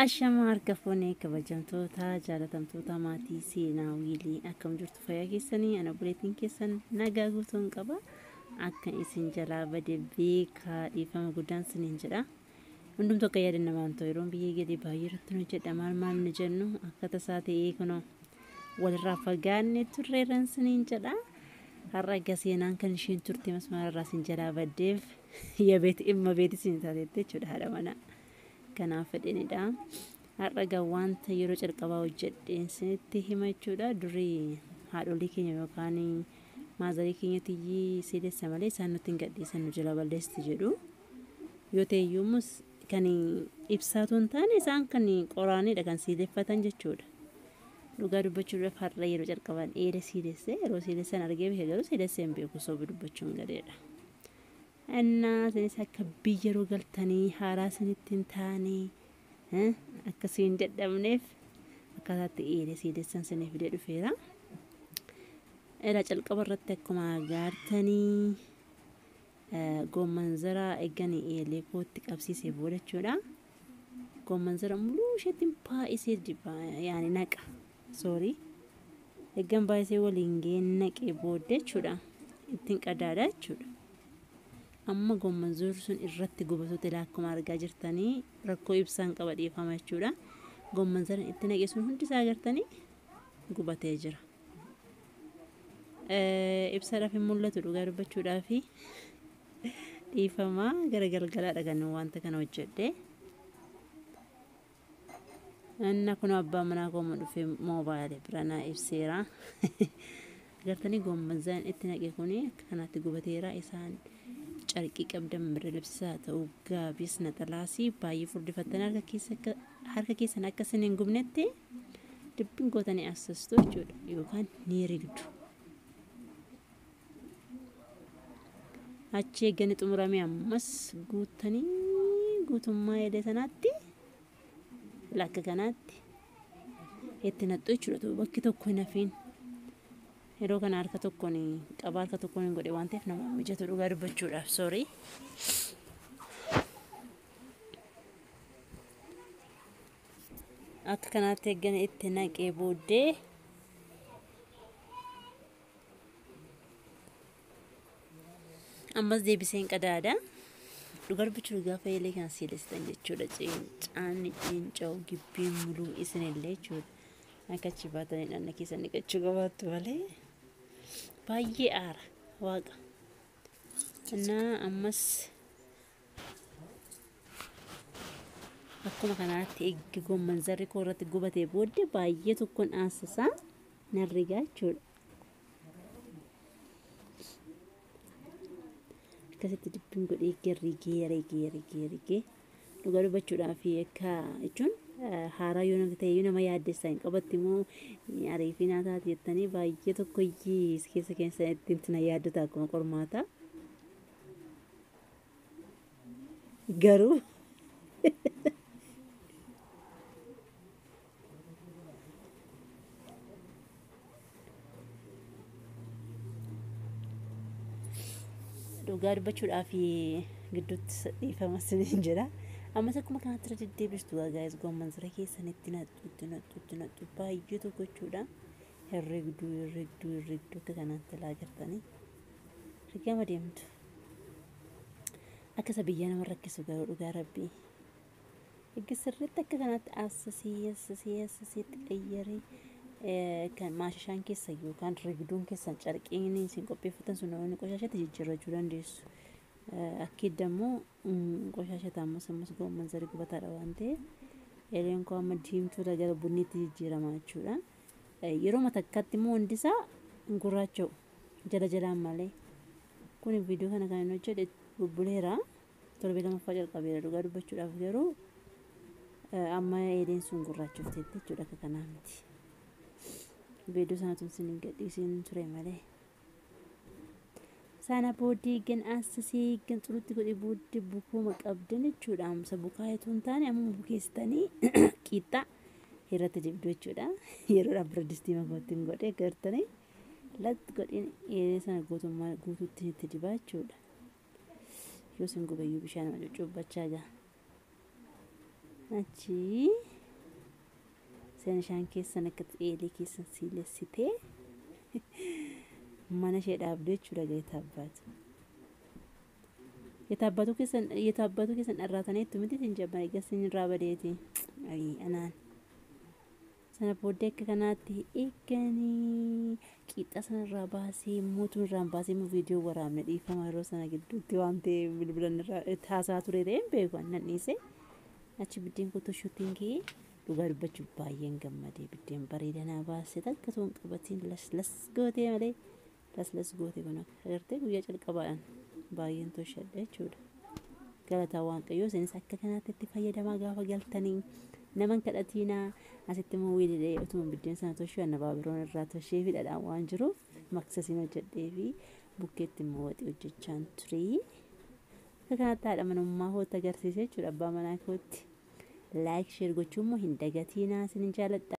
Ashama harka fuunee kabajamtoota jaalatamtoota maatii seenaa wiilii akkam jirtu fayyaa keessanii ana buleetiin keessan nagaa guutuun qaba akka isin jalaa bade beekaa dhiifama guddaan siniin jedha hundumtu akka yaadannaa maantoo yeroon biyyee gadi baay'ee irratti nu jedha maal nu jennu akka tasaa ta'ee kunoo walirraa fagaanne turreeran siniin jedha har'a seenaan kan isheen turte masmaararraa sin jalaa baddeef yabeet imma beeti sin taateette jechuudha haadha manaa. Kanaaf fedhinidha. Har'a wanta yeroo calqabaa hojjedheen isinitti hima jechuudha. Durii haadholii keenya yookaan maazarii keenyatti siidessa malee isaan nutti hin gadhiisan nu jala balleessi jedhu. Yoo ta'eyyuumus kan ibsaatu hin taane isaan kan qoraanidha kan siideffatan jechuudha. Dhugaa dubbachuudhaaf har'a yeroo calqabaan eeda siidesse yeroo siidessan argee beekee garuu siidessee hin beeku sobii dubbachuun gadeedha. Anna sinis akka biyya yeroo galtanii haaraa sinittiin taane akkasiin jedhamneef akkaataatti eeda siidessan sinii fidee dhufeera. Era calqaba irratti akkuma agartanii goommanzara eeganii eelee kootti qabsiisee booda jechuudha. Goommanzara muluu isheettiin baay'isee yaani naqa soorii eeggan baay'isee waliin ga'een naqee booda jechuudha ittiin qadaada jechuudha. Amma goommanzurri sun irratti gubatoota ilaa akkuma argaa jirtanii rakkoo ibsaan qaba dhiifama jechuudha. Goommanzara itti naqee sun hundi isaa agartanii gubatee jira. Ibsaadhaaf hin mul'atu dhugaa dubbachuudhaaf dhiifama gara galgalaadha kan wanta kana hojjedhe. Anna kun abbaa manaa kooma dhufee moobaayilii biranaa ibseera. Agartanii goommanzaan itti naqee kuni akka kanaatti gubateera isaan. Carqii qabdan mirra libsisaa ta'uu gaabiis naxalaasii baay'ee furdifattan harka keessan akka isin hin gubnetti dibbiin gootanii assastu jechuudha yookaan ni rigdu. Achi eeganii xumuramee ammas guutanii guutummaa eedee sanaatti lakka kanaatti itti naxxu jechuudha bakki tokko hin hafiin. Yeroo kana harka tokkoon qabaa harka tokkoon hin godhe waan ta'eef nama mijatu dhugaa dubbachuudhaaf soorii. Akka kanaatti eeggan itti naqee booddee ammas deebiseen qadaada. Dhugaa dubbachuu gaafa eelee kan siidessitan jechuudha. Cinca'u gibbiin muluu isinillee jechuudha. Akka achi baatanii dhanna keessa niqachuu qabaattu malee. Baay'ee aara waaqa. Innaa ammas akkuma kanaatti eeggi goommanzarri koo irratti gubatee booddee baay'ee tokkoon aansasaa nan rigaa jechuudha. Akkasitti dibbiin godhee rigee dhugaa dubbachuudhaaf akka jechuun haaraa yoo namatti ta'e nama yaaddessaa hin qabatti immoo ariifinaa taate jettanii baay'ee tokko keessa keessa ittiin tuna yaaddota akkuma qormaata. Garuu dhugaa dubbachuudhaaf gidduutti dhiifama siniin jira. Ammas akkuma kanatti irra deddeebistu guys goommanzara keessan itti naxxu baay'ee tokko jechuudha. Herregduu akka kanaatti ilaa jirtanii rigama deemtu. Akka isa biyyaa nama rakkisu garuu dhugaa rabbii. Eegga sirriitti akka kanaatti assasii qayyaree kan maashishaan keessa yookaan rigduun keessan carqiin isin qopheeffatan sun namoonni qoshashatti jijjiirrachuu dandeessu. Akkidda immoo qoshashata ammas goommanzarri gubataadha waan ta'eef eeleen koo amma diimtuudha gara bunniitti jijjiirama jechuudha. Yeroo matakkaatti immoo hundisaa gurraacha'u jala jalaan malee. Kun viidiyoo kana kan inni hojjedhe bubbuleera torbee lamaffaa calqabeera dhugaa dubbachuudhaaf garuu amma eeleen sun gurraachofteetti jechuudha akka kanaa miti. Viidiyoo sanatuun sin hin gadhiisin ture malee. Sana booddee eeggan assasii eeggan xurutti godhee booddee bukuuma qabdan jechuudha. Amsa bukaayatu hin taane amma bukeessitanii qixxaa irratti dibdu jechuudha. Yeroo biradistii makootti hin godhee gartanii latti godheen eelee sana guutuutti itti dibaa jechuudha. Yoo sin gubayyuu bishaan cuubbachaa jira. achi seenishaan keessan akka eelee keessan siilessitee mana ishee dhaabdee jechuudha የታባቱ keessan dharraataniitu miti isin jabban eegasiin irraa badeeti anaan sana booddee akka kanaatti eeganii qixa sanarraa baasee mootuun irraan baasee mu viidiyoo waraabne dhiifama yeroo sana gidduutti waan ta'e bilbilan irraa taasaa ture ta'een beeku nan dhiise achi biddeen kutoo shootingii dhugaa dubbachuuf baay'een gammadee biddeen bareedanaa baasee takka toon qabatiin las gootee malee las gootee kun agartee guyyaa calqabaadhaan baay'een toshadha jechuudha galataa waan qayyoo seenis akka kanaatti itti fayyadamaa gaafa galtanii naman kadhatiinaa asitti immoo wiililee utuma biddeen sana toshuu annabaa biroon irraa toshee fi dhadhaan waan jiruuf maksasiin hojjedhee fi bukkeetti immoo waxii hojjechaan turii akka kanaatti haadha manummaa hoota agarsiise jechuudha abbaa manaa kootti laayik sheer gochuun immoo hin dagatiinaa isin jaaladha.